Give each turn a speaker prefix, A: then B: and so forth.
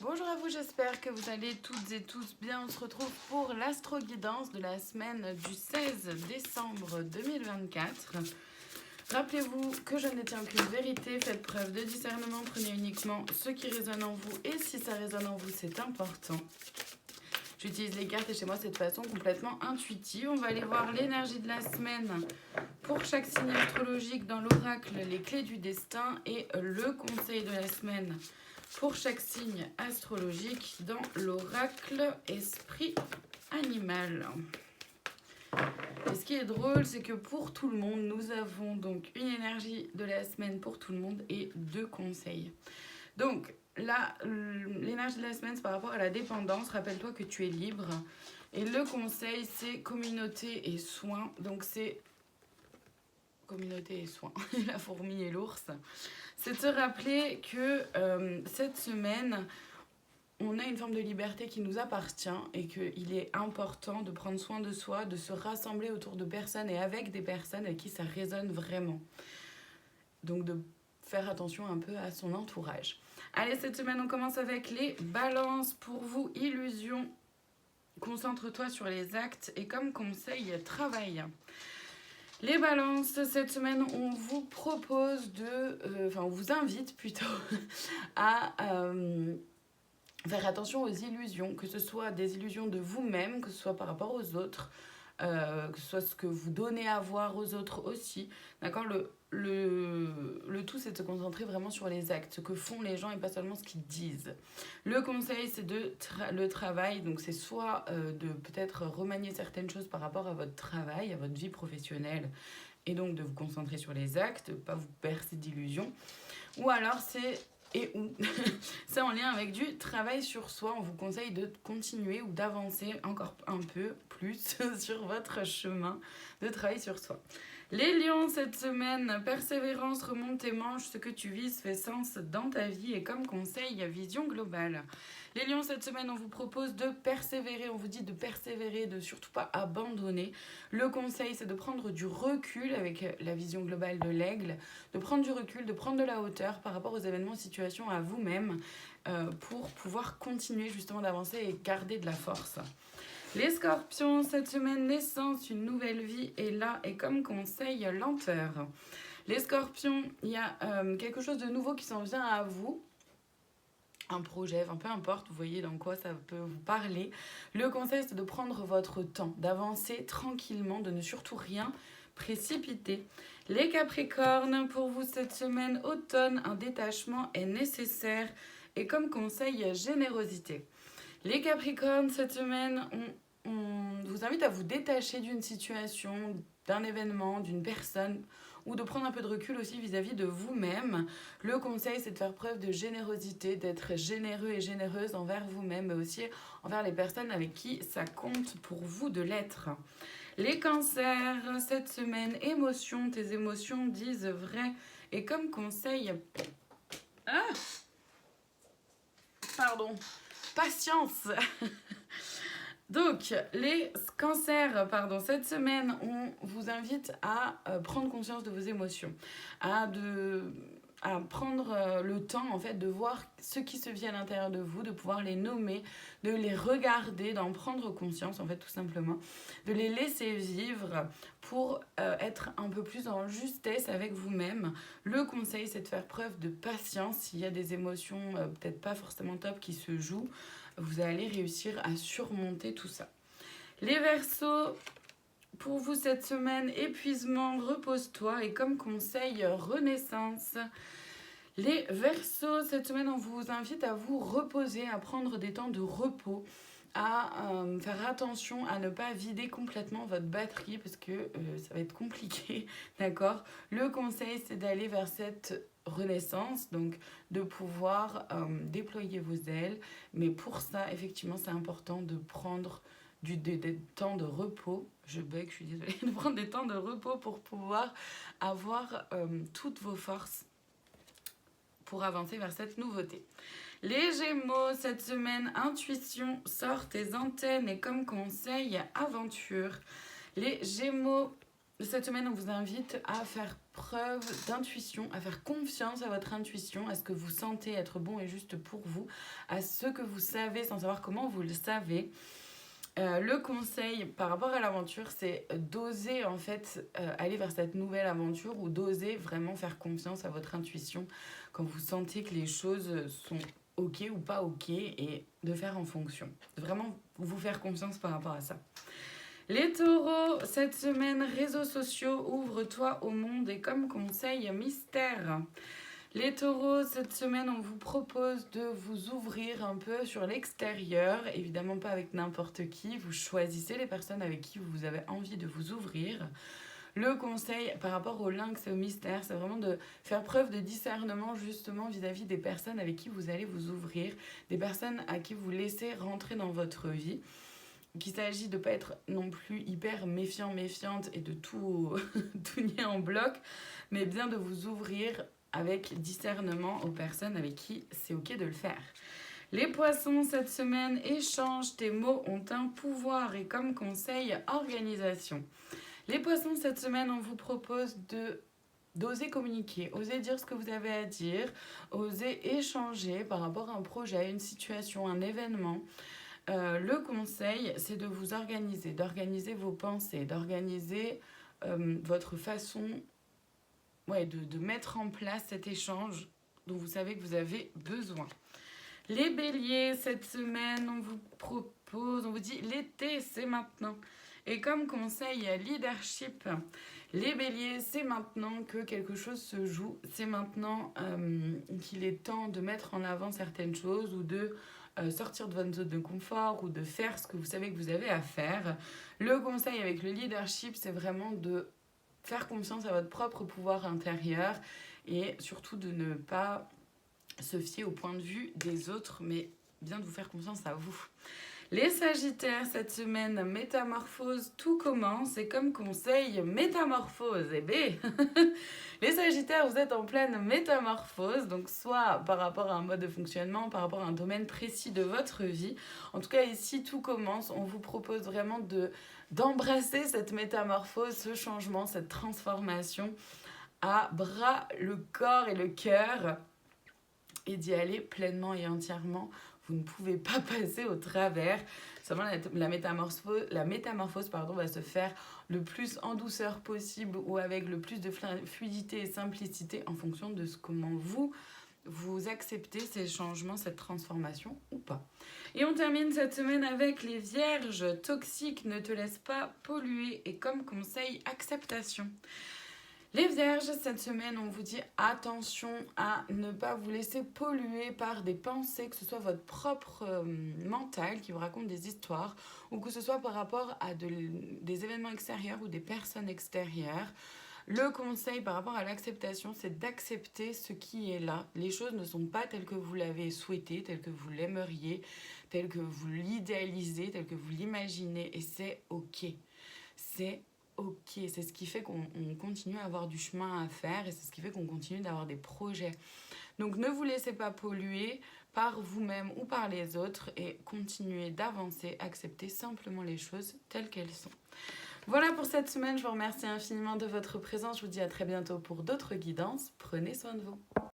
A: Bonjour à vous, j'espère que vous allez toutes et tous bien. On se retrouve pour l'astro-guidance de la semaine du 16 décembre 2024. Rappelez-vous que je ne détiens aucune vérité, faites preuve de discernement, prenez uniquement ce qui résonne en vous et si ça résonne en vous, c'est important. J'utilise les cartes et chez moi c'est de façon complètement intuitive. On va aller voir l'énergie de la semaine pour chaque signe astrologique dans l'oracle, les clés du destin et le conseil de la semaine pour chaque signe astrologique dans l'oracle esprit animal. Et ce qui est drôle, c'est que pour tout le monde, nous avons donc une énergie de la semaine pour tout le monde et 2 conseils. Donc là, l'énergie de la semaine, c'est par rapport à la dépendance. Rappelle-toi que tu es libre. Et le conseil, c'est communauté et soins. Donc c'est communauté et soins, la fourmi et l'ours. C'est de se rappeler que cette semaine, on a une forme de liberté qui nous appartient et qu'il est important de prendre soin de soi, de se rassembler autour de personnes et avec des personnes avec qui ça résonne vraiment. Donc de faire attention un peu à son entourage. Allez, cette semaine, on commence avec les balances. Pour vous, illusion, concentre-toi sur les actes et comme conseil, travail. Les balances, cette semaine, on vous propose on vous invite plutôt à faire attention aux illusions, que ce soit des illusions de vous-même, que ce soit par rapport aux autres, que ce soit ce que vous donnez à voir aux autres aussi. D'accord, le tout, c'est de se concentrer vraiment sur les actes, ce que font les gens et pas seulement ce qu'ils disent. Le conseil, c'est le travail. Donc, c'est soit de peut-être remanier certaines choses par rapport à votre travail, à votre vie professionnelle, et donc de vous concentrer sur les actes, pas vous bercer d'illusions. Ou alors, c'est en lien avec du travail sur soi. On vous conseille de continuer ou d'avancer encore un peu plus sur votre chemin de travail sur soi. Les lions, cette semaine, persévérance, remonte tes manches, ce que tu vises fait sens dans ta vie et comme conseil, vision globale. Les lions, cette semaine, on vous propose de persévérer, on vous dit de persévérer, de surtout pas abandonner. Le conseil, c'est de prendre du recul avec la vision globale de l'aigle, de prendre du recul, de prendre de la hauteur par rapport aux événements, situations à vous-même pour pouvoir continuer justement d'avancer et garder de la force. Les scorpions, cette semaine, naissance, une nouvelle vie est là et comme conseil, lenteur. Les scorpions, il y a quelque chose de nouveau qui s'en vient à vous. Un projet, peu importe, vous voyez dans quoi ça peut vous parler. Le conseil, c'est de prendre votre temps, d'avancer tranquillement, de ne surtout rien précipiter. Les capricornes, pour vous cette semaine, automne, un détachement est nécessaire et comme conseil, générosité. Les capricornes, cette semaine, on vous invite à vous détacher d'une situation, d'un événement, d'une personne ou de prendre un peu de recul aussi vis-à-vis de vous-même. Le conseil, c'est de faire preuve de générosité, d'être généreux et généreuse envers vous-même, mais aussi envers les personnes avec qui ça compte pour vous de l'être. Les cancers, cette semaine, émotions, tes émotions disent vrai. Et comme conseil... patience. Donc, les cancers, cette semaine, on vous invite à prendre conscience de vos émotions, à prendre le temps en fait de voir ce qui se vit à l'intérieur de vous, de pouvoir les nommer, de les regarder, d'en prendre conscience en fait tout simplement, de les laisser vivre pour être un peu plus en justesse avec vous-même. Le conseil, c'est de faire preuve de patience. S'il y a des émotions peut-être pas forcément top qui se jouent, vous allez réussir à surmonter tout ça. Les Verseaux, pour vous cette semaine, épuisement, repose-toi et comme conseil, renaissance. Les Verseaux, cette semaine, on vous invite à vous reposer, à prendre des temps de repos, à faire attention à ne pas vider complètement votre batterie parce que ça va être compliqué, d'accord? Le conseil, c'est d'aller vers cette renaissance, donc de pouvoir déployer vos ailes, mais pour ça, effectivement, c'est important de prendre des temps de repos, je bug, je suis désolée, de prendre des temps de repos pour pouvoir avoir toutes vos forces pour avancer vers cette nouveauté. Les Gémeaux, cette semaine, intuition, sort tes antennes et comme conseil, aventure. Les Gémeaux, cette semaine, on vous invite à faire preuve d'intuition, à faire confiance à votre intuition, à ce que vous sentez être bon et juste pour vous, à ce que vous savez sans savoir comment vous le savez. Le conseil par rapport à l'aventure, c'est d'oser en fait aller vers cette nouvelle aventure ou d'oser vraiment faire confiance à votre intuition quand vous sentez que les choses sont ok ou pas ok et de faire en fonction. De vraiment vous faire confiance par rapport à ça. Les taureaux, cette semaine, réseaux sociaux, ouvre-toi au monde et comme conseil, mystère. Les taureaux, cette semaine, on vous propose de vous ouvrir un peu sur l'extérieur, évidemment pas avec n'importe qui, vous choisissez les personnes avec qui vous avez envie de vous ouvrir. Le conseil par rapport au lynx et au mystère, c'est vraiment de faire preuve de discernement justement vis-à-vis des personnes avec qui vous allez vous ouvrir, des personnes à qui vous laissez rentrer dans votre vie. Qu'il s'agit de ne pas être non plus hyper méfiant, méfiante et de tout, tout nier en bloc, mais bien de vous ouvrir avec discernement aux personnes avec qui c'est ok de le faire. Les poissons, cette semaine, échange, tes mots ont un pouvoir et comme conseil, organisation. Les poissons, cette semaine, on vous propose d'oser communiquer, oser dire ce que vous avez à dire, oser échanger par rapport à un projet, à une situation, un événement. Le conseil, c'est de vous organiser, d'organiser vos pensées, d'organiser votre façon de mettre en place cet échange dont vous savez que vous avez besoin. Les béliers, cette semaine, on vous propose, on vous dit l'été, c'est maintenant. Et comme conseil leadership, les béliers, c'est maintenant que quelque chose se joue. C'est maintenant qu'il est temps de mettre en avant certaines choses ou de sortir de votre zone de confort ou de faire ce que vous savez que vous avez à faire. Le conseil avec le leadership, c'est vraiment de faire confiance à votre propre pouvoir intérieur et surtout de ne pas se fier au point de vue des autres, mais bien de vous faire confiance à vous. Les sagittaires, cette semaine, métamorphose, tout commence et comme conseil, métamorphose. Eh bien, les sagittaires, vous êtes en pleine métamorphose, donc soit par rapport à un mode de fonctionnement, par rapport à un domaine précis de votre vie. En tout cas, ici, tout commence. On vous propose vraiment d'embrasser cette métamorphose, ce changement, cette transformation à bras, le corps et le cœur et d'y aller pleinement et entièrement. Vous ne pouvez pas passer au travers. Seulement, la métamorphose va se faire le plus en douceur possible ou avec le plus de fluidité et simplicité en fonction de comment vous acceptez ces changements, cette transformation ou pas. Et on termine cette semaine avec les vierges. Toxiques, ne te laisse pas polluer et comme conseil, acceptation. Les vierges, cette semaine, on vous dit attention à ne pas vous laisser polluer par des pensées, que ce soit votre propre mental qui vous raconte des histoires ou que ce soit par rapport à des événements extérieurs ou des personnes extérieures. Le conseil par rapport à l'acceptation, c'est d'accepter ce qui est là. Les choses ne sont pas telles que vous l'avez souhaité, telles que vous l'aimeriez, telles que vous l'idéalisez, telles que vous l'imaginez et c'est ok. C'est ok, c'est ce qui fait qu'on continue à avoir du chemin à faire et c'est ce qui fait qu'on continue d'avoir des projets. Donc ne vous laissez pas polluer par vous-même ou par les autres et continuez d'avancer, acceptez simplement les choses telles qu'elles sont. Voilà pour cette semaine, je vous remercie infiniment de votre présence, je vous dis à très bientôt pour d'autres guidances, prenez soin de vous.